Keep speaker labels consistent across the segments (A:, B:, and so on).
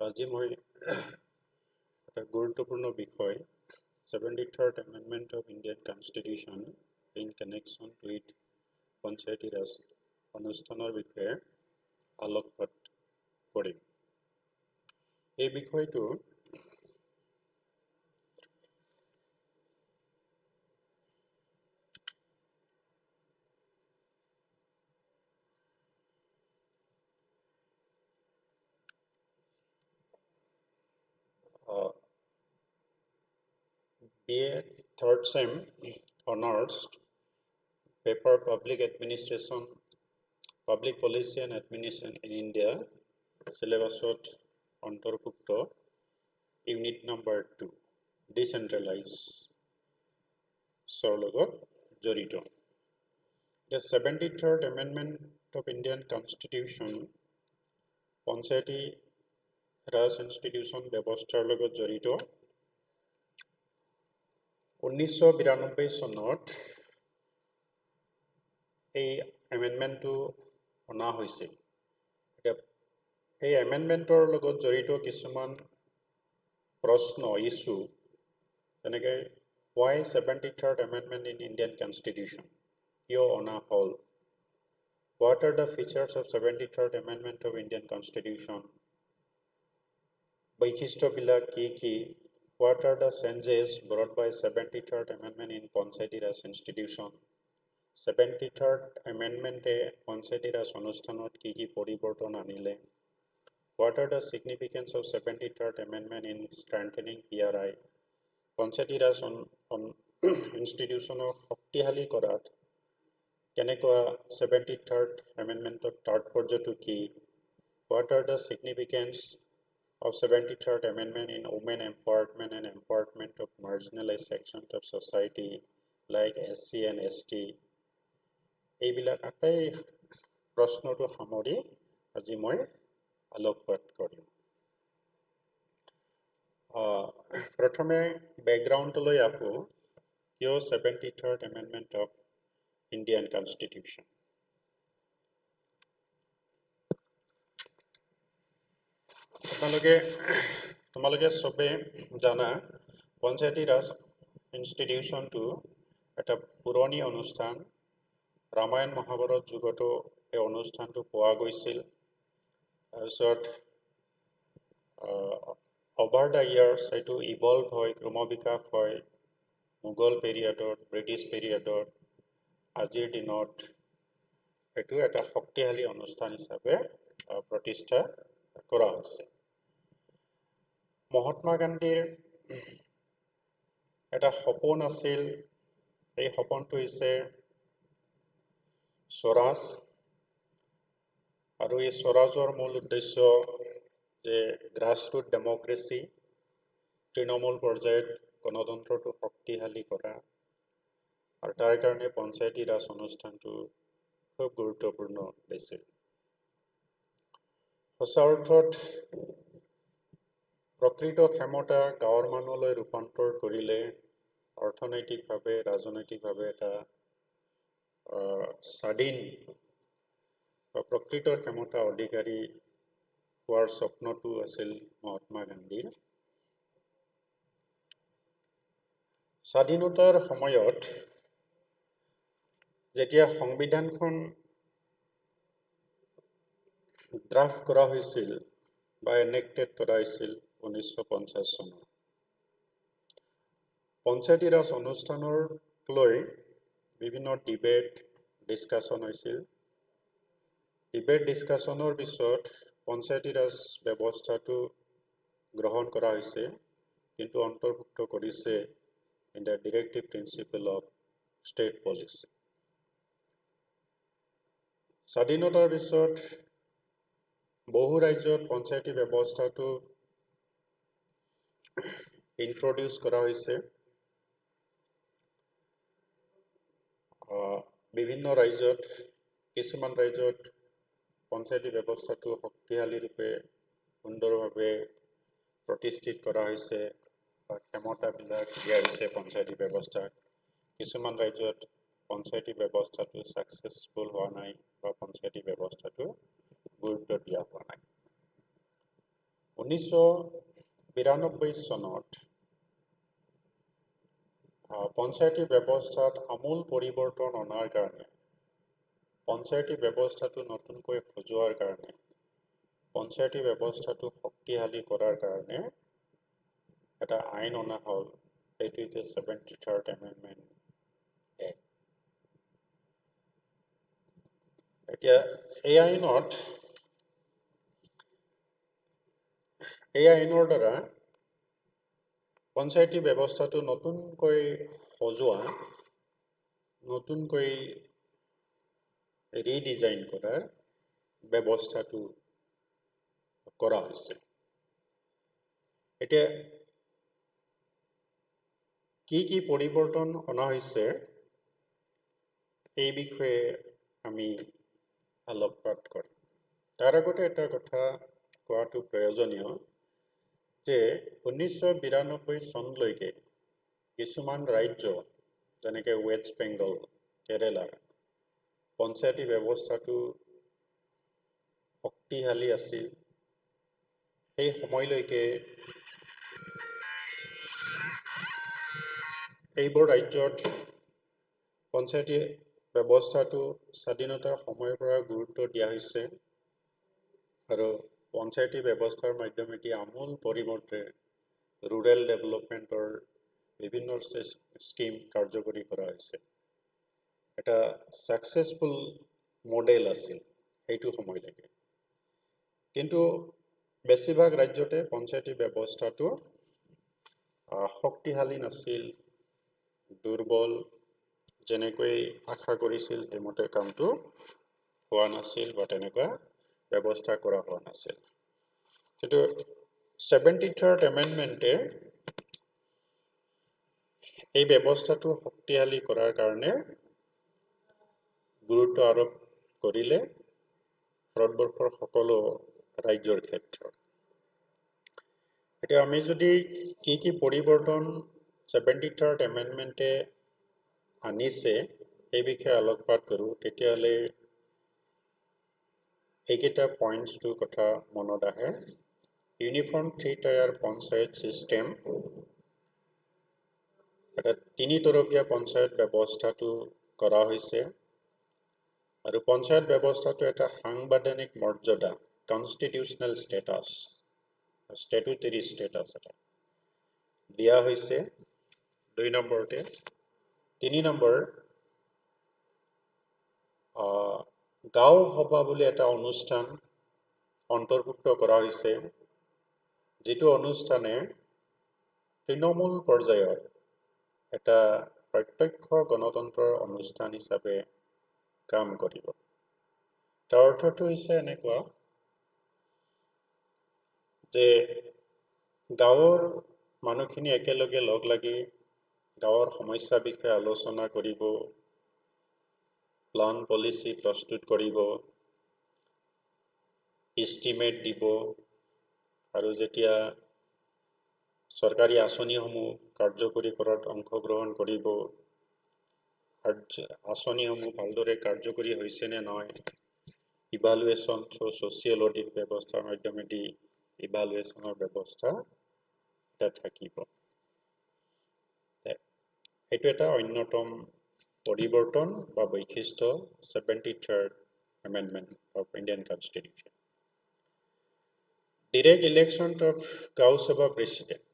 A: আজি মই এটা গুৰুত্বপূৰ্ণ বিষয় 73rd Amendment of Indian Constitution in connection with Panchayati Raj অনুষ্ঠানৰ বিষয়ে আলোকপাত কৰিম। এই বিষয়টো BA third sem honors paper Public Administration, Public Policy and Administration in India syllabusত অন্তৰ্ভুক্ত ইউনিট নম্বৰ 2 ডিসেন্ট্ৰেলাইজ লগত জড়িত। The 73rd Amendment of Indian Constitution Panchayati Raj institution ব্যৱস্থাৰ লগত জড়িত। 1992 চনত এই এমেণ্ডমেণ্টটো অনা হৈছিল। এই এমেণ্ডমেণ্টৰ লগত জড়িত কিছুমান প্ৰশ্ন ইছ্যু যেনেকৈ why 73rd Amendment in Indian Constitution কিয় অনা হ'ল, what are the features of 73rd Amendment of Indian Constitution, বৈশিষ্ট্যবিলাক কি, what are the changes brought by 73rd Amendment in Panchayati Raj Institution, 73rd Amendment Panchayati Raj অনুষ্ঠানত কি পৰিৱৰ্তন আনিলে, what are the significance of 73rd Amendment in strengthening PRI, Panchayati Raj ইনষ্টিটিউচনক শক্তিশালী কৰাত কেনেকুৱা 73rd Amendmentৰ তাৎপৰ্যটো কি, what are the significance of 73rd Amendment in women empowerment and empowerment of marginalized sections of society like SC and ST, এইবিলাক আটাই প্ৰশ্নটো সামৰি আজি মই আলোকপাত কৰিম। প্ৰথমে বেকগ্ৰাউণ্ডলৈ আহোঁ, কিয় 73rd Amendment of Indian Constitution। তোমালোকে সবে জানা পঞ্চায়তী ৰাজ ইনষ্টিটিউচনটো এটা পুৰণি অনুষ্ঠান। ৰামায়ণ মহাভাৰত যুগতো এই অনুষ্ঠানটো পোৱা গৈছিল। তাৰপিছত অভাৰ দ্য ইয়াৰ্ছ এইটো ইভলভ হয়, ক্ৰমবিকাশ হয়, মোগল পিৰিয়ডত, ব্ৰিটিছ পিৰিয়ডত, আজিৰ দিনত এইটো এটা শক্তিশালী অনুষ্ঠান হিচাপে প্ৰতিষ্ঠা কৰা হৈছে। মহাত্মা গান্ধীৰ এটা সপোন আছিল, এই সপোনটো হৈছে স্বৰাজ, আৰু এই স্বৰাজৰ মূল উদ্দেশ্য যে গ্ৰাছৰুট ডেমক্ৰেচি, তৃণমূল পৰ্যায়ত গণতন্ত্ৰটো শক্তিশালী কৰা, আৰু তাৰ কাৰণে পঞ্চায়তী ৰাজ অনুষ্ঠানটো খুব গুৰুত্বপূৰ্ণ আছিল। সঁচা অৰ্থত প্ৰকৃত ক্ষমতা গাঁৱৰ মানুহলৈ ৰূপান্তৰ কৰিলে অৰ্থনৈতিকভাৱে, ৰাজনৈতিকভাৱে এটা স্বাধীন বা প্ৰকৃত ক্ষমতা অধিকাৰী হোৱাৰ স্বপ্নটো আছিল মহাত্মা গান্ধীৰ। স্বাধীনতাৰ সময়ত যেতিয়া সংবিধানখন ড্ৰাফ্ট কৰা হৈছিল বা এনেক্টেড কৰা হৈছিল 1950 চনত, পঞ্চায়তী ৰাজ অনুষ্ঠানক লৈ বিভিন্ন ডিবেট ডিছকাশ্যন হৈছিল। ডিবেট ডিছকাশ্যনৰ পিছত পঞ্চায়তী ৰাজ ব্যৱস্থাটো গ্ৰহণ কৰা হৈছে, কিন্তু অন্তৰ্ভুক্ত কৰিছে in the directive principle of state policy. স্বাধীনতাৰ পিছত বহু ৰাজ্যত পঞ্চায়তী ব্যৱস্থাটো ইন্ট্ৰডিউচ কৰা হৈছে। বিভিন্ন ৰাজ্যত, কিছুমান ৰাজ্যত পঞ্চায়তী ব্যৱস্থাটো শক্তিশালী ৰূপে সুন্দৰভাৱে প্ৰতিষ্ঠিত কৰা হৈছে বা ক্ষমতাবিলাক দিয়া হৈছে পঞ্চায়তী ব্যৱস্থাক। কিছুমান ৰাজ্যত পঞ্চায়তী ব্যৱস্থাটো ছাকচেছফুল হোৱা নাই বা পঞ্চায়তী ব্যৱস্থাটো গুৰুত্ব দিয়া হোৱা নাই। 1992 চনত পঞ্চায়তী ব্যৱস্থাত আমূল পৰিৱৰ্তন অনাৰ কাৰণে পঞ্চায়তী ব্যৱস্থাটো নতুনকৈ সজোৱাৰ কাৰণে পঞ্চায়তী ব্যৱস্থাটো শক্তিশালী কৰাৰ কাৰণে এটা আইন অনা হ'ল এইটো হৈছে 73rd Amendment Act এতিয়া এই আইনৰ দ্বাৰা পঞ্চায়তী ব্যৱস্থাটো নতুনকৈ সজোৱা নতুনকৈ ৰিডিজাইন কৰাৰ ব্যৱস্থাটো কৰা হৈছে এতিয়া কি পৰিৱৰ্তন অনা হৈছে এই বিষয়ে আমি আলোকপাত কৰিম তাৰ আগতে এটা কথা কোৱাটো প্ৰয়োজনীয় যে 1992 চনলৈকে কিছুমান ৰাজ্য যেনেকৈ ৱেষ্ট বেংগল কেৰেলাৰ পঞ্চায়তী ব্যৱস্থাটো শক্তিশালী আছিল সেই সময়লৈকে এইবোৰ ৰাজ্যত পঞ্চায়তী ব্যৱস্থাটো স্বাধীনতাৰ সময়ৰ পৰা গুৰুত্ব দিয়া হৈছে আৰু পঞ্চায়তী ব্যৱস্থাৰ মাধ্যমেদি আমূল পৰিৱৰ্তে ৰুৰেল ডেভেলপমেণ্টৰ বিভিন্ন স্কিম কাৰ্যকৰী কৰা হৈছে এটা সাকসেসফুল মডেল আছিল এইটো সময়লৈকে কিন্তু বেছিভাগ ৰাজ্যতে পঞ্চায়তী ব্যৱস্থাটো শক্তিশালী নাছিল দুৰ্বল যেনেকৈ আশা কৰিছিল সেইমতে কামটো হোৱা নাছিল বা তেনেকুৱা ব্যৱস্থা কৰা হোৱা নাছিল কিন্তু 73rd Amendment-এ এই ব্যৱস্থাটো শক্তিশালী কৰাৰ কাৰণে গুৰুত্ব আৰোপ কৰিলে ভাৰতবৰ্ষৰ সকলো ৰাজ্যৰ ক্ষেত্ৰত এতিয়া আমি যদি কি পৰিৱৰ্তন 73rd Amendment-এ আনিছে এই বিষয়ে আলোকপাত কৰোঁ তেতিয়াহ'লে এইকেইটা পইণ্টছটো কথা মনত আহে ইউনিফৰ্ম 3-tier পঞ্চায়ত সিস্টেম এটা 3-তৰপীয়া পঞ্চায়ত ব্যৱস্থাটো কৰা হৈছে আৰু পঞ্চায়ত ব্যৱস্থাটো এটা সাংবিধানিক মৰ্যাদা কনষ্টিটিউচনেল স্ট্যাটুটৰী স্ট্যাটাস এটা দিয়া হৈছে 2 নম্বৰতে 3 নম্বৰ গাঁও সভা বুলি এটা অনুষ্ঠান অন্তৰ্ভুক্ত কৰা হৈছে যেটো অনুষ্ঠানে তৃণমূল পৰ্যায়ত এটা প্ৰত্যক্ষ গণতন্ত্ৰৰ অনুষ্ঠান হিচাপে কাম কৰিব তাৰ অৰ্থটো হৈছে এনেকুৱা যে গাঁৱৰ মানুহখিনি একেলগে লগ লাগি গাঁৱৰ সমস্যা বিষয়ে আলোচনা কৰিব প্লান পলিচি প্ৰস্তুত কৰিব এস্টিমেট দিব আৰু যেতিয়া চৰকাৰী আঁচনিসমূহ কাৰ্যকৰী কৰাত অংশগ্ৰহণ কৰিব আঁচনিসমূহ ভালদৰে কাৰ্যকৰী হৈছে নে নহয় ইভালুৱেশ্যন থ্ৰু সোশিয়েল অডিট ব্যৱস্থাৰ মাধ্যমেদি ইভালুৱেশ্যনৰ ব্যৱস্থা এটা থাকিব এইটো এটা অন্যতম পৰিৱৰ্তন বা বৈশিষ্ট্য 73rd Amendment of Indian Constitution Direct election of গাঁও সভা প্ৰেচিডেণ্ট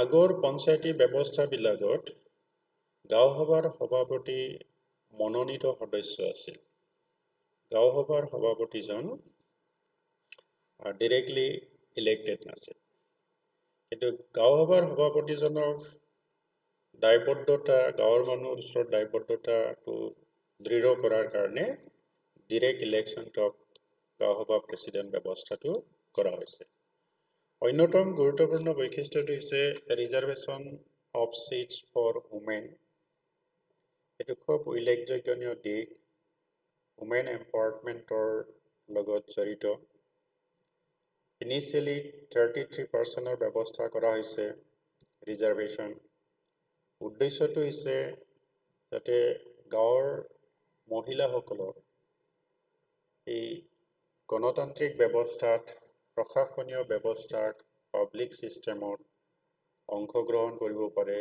A: আগৰ পঞ্চায়তী ব্যৱস্থাবিলাকত গাঁও সভাৰ সভাপতি মনোনীত সদস্য আছিল গাঁও সভাৰ সভাপতিজন ডাইৰেক্টলি ইলেক্টেড নাছিল কিন্তু গাঁও সভাৰ সভাপতিজনৰ দায়বদ্ধতা গাঁৱৰ মানুহৰ ওচৰত দায়বদ্ধতাটো দৃঢ় কৰাৰ কাৰণে ডাইৰেক্ট ইলেকশ্যন অফ গাঁও সভা প্ৰেচিডেণ্ট ব্যৱস্থাটো কৰা হৈছে অন্যতম গুৰুত্বপূৰ্ণ বৈশিষ্ট্যটো হৈছে reservation of seats for women এটো খুব উল্লেখযোগ্য দিশ ওমেন এম্পাৱাৰমেণ্টৰ লগত জড়িত ইনিচিয়েলি 33% ব্যৱস্থা কৰা হৈছে ৰিজাৰ্ভেশ্যন উদ্দেশ্যটো হৈছে যাতে গাঁৱৰ মহিলাসকলক এই গণতান্ত্ৰিক ব্যৱস্থাত প্ৰশাসনীয় ব্যৱস্থাত পাব্লিক সিস্টেমত অংশগ্ৰহণ কৰিব পাৰে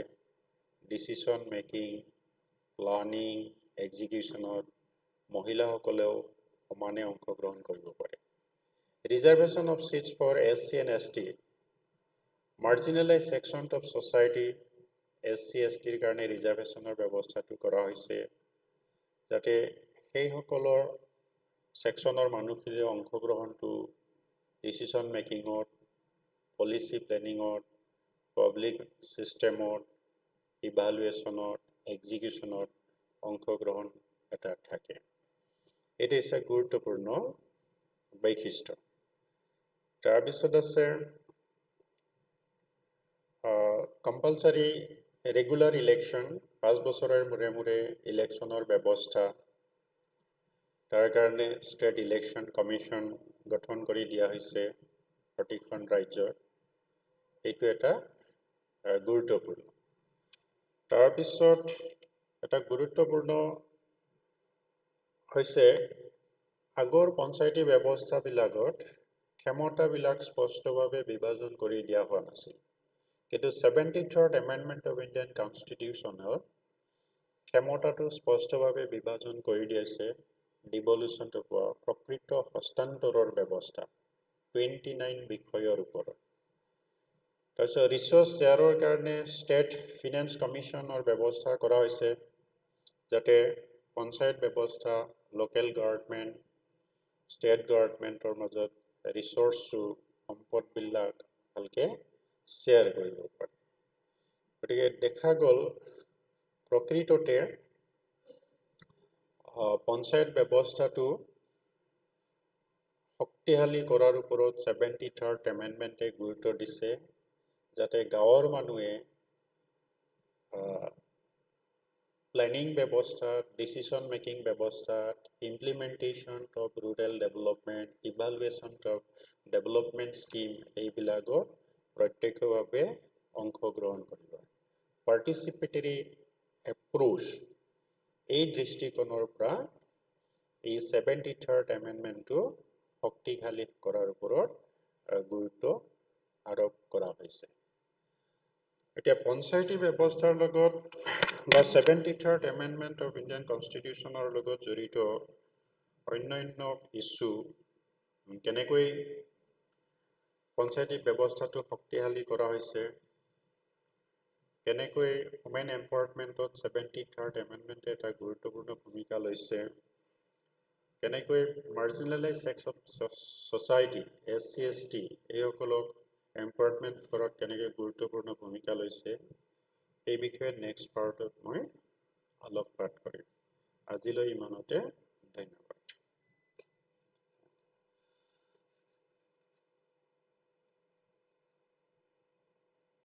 A: ডিসিশন মেকিং প্লানিং এক্সিকিউশনত মহিলাসকলেও সমানে অংশগ্ৰহণ কৰিব পাৰে reservation of seats for SC and ST marginalized sections of society SC STৰ কাৰণে ৰিজাৰ্ভেশ্যনৰ ব্যৱস্থাটো কৰা হৈছে যাতে সেইসকলৰ সেকশনৰ মানুহখিনিৰ অংশগ্ৰহণটো ডিসিশন মেকিঙত পলিসি প্লেনিঙত পাব্লিক সিস্টেমত ইভালুৱেশ্যনত এক্সিকিউশনত অংশগ্ৰহণ এটা থাকে এটা হৈছে গুৰুত্বপূৰ্ণ বৈশিষ্ট্য তাৰপিছত আছে compulsory regular election 5 বছৰৰ মূৰে ইলেকশনৰ ব্যৱস্থা তাৰ কাৰণে ষ্টেট ইলেকশন কমিশন গঠন কৰি দিয়া হৈছে প্ৰতিখন ৰাজ্যৰ এইটো এটা গুৰুত্বপূৰ্ণ তাৰপিছত এটা গুৰুত্বপূৰ্ণ হৈছে আগৰ পঞ্চায়তী ব্যৱস্থাবিলাকত ক্ষমতাবিলাক স্পষ্টভাৱে বিভাজন কৰি দিয়া হোৱা নাছিল কিন্তু 73rd Amendment of Indian Constitution ক্ষমতাটো স্পষ্টভাৱে বিভাজন কৰি দিয়েছে ডিভলিউশন to প্ৰকৃত হস্তান্তৰৰ ব্যৱস্থা 29 বিষয়ৰ ওপৰত তাৰপিছত ৰিসোৰ্স শ্বেয়াৰৰ কাৰণে ষ্টেট ফিনান্স কমিশনৰ ব্যৱস্থা কৰা হৈছে যাতে পঞ্চায়ত ব্যৱস্থা লোকেল গভৰ্নমেন্ট ষ্টেট গভৰ্নমেন্টৰ মাজত ৰিসোৰ্সটো সম্পদবিলাক ভালকে শ্বেয়াৰ কৰিব পাৰে গতিকে দেখা গ'ল প্ৰকৃততে পঞ্চায়ত ব্যৱস্থাটো শক্তিশালী কৰাৰ ওপৰত 73rd Amendment গুৰুত্ব দিছে যাতে গাঁৱৰ মানুহে প্ল্যানিং ব্যৱস্থা ডিসিশন মেকিং ব্যৱস্থা implementation of rural development evaluation of development scheme এইবিলাকৰ প্ৰত্যক্ষভাৱে অংশগ্ৰহণ কৰিব পাৰ্টিসিপেটৰী এপ্ৰোচ এই দৃষ্টিকোণৰ পৰা এই 73rd Amendmentটো শক্তিশালী কৰাৰ ওপৰত গুৰুত্ব আৰোপ কৰা হৈছে এতিয়া পঞ্চায়তী ব্যৱস্থাৰ লগত বা 73rd Amendment of Indian Constitutionৰ লগত জড়িত অন্যান্য ইস্যু কেনেকৈ পঞ্চায়তী ব্যৱস্থাটো শক্তিশালী কৰা হৈছে কেনেকৈ ওমেন এম্পাৱাৰমেণ্টত 73rd Amendment এটা গুৰুত্বপূৰ্ণ ভূমিকা লৈছে কেনেকৈ marginalised section of society SC ST এইসকলক এম্পাৱাৰমেণ্ট কৰাত কেনেকৈ গুৰুত্বপূৰ্ণ ভূমিকা লৈছে এই বিষয়ে নেক্সট পাৰ্টত মই আলোকপাত কৰিম আজিলৈ ইমানতে ধন্যবাদ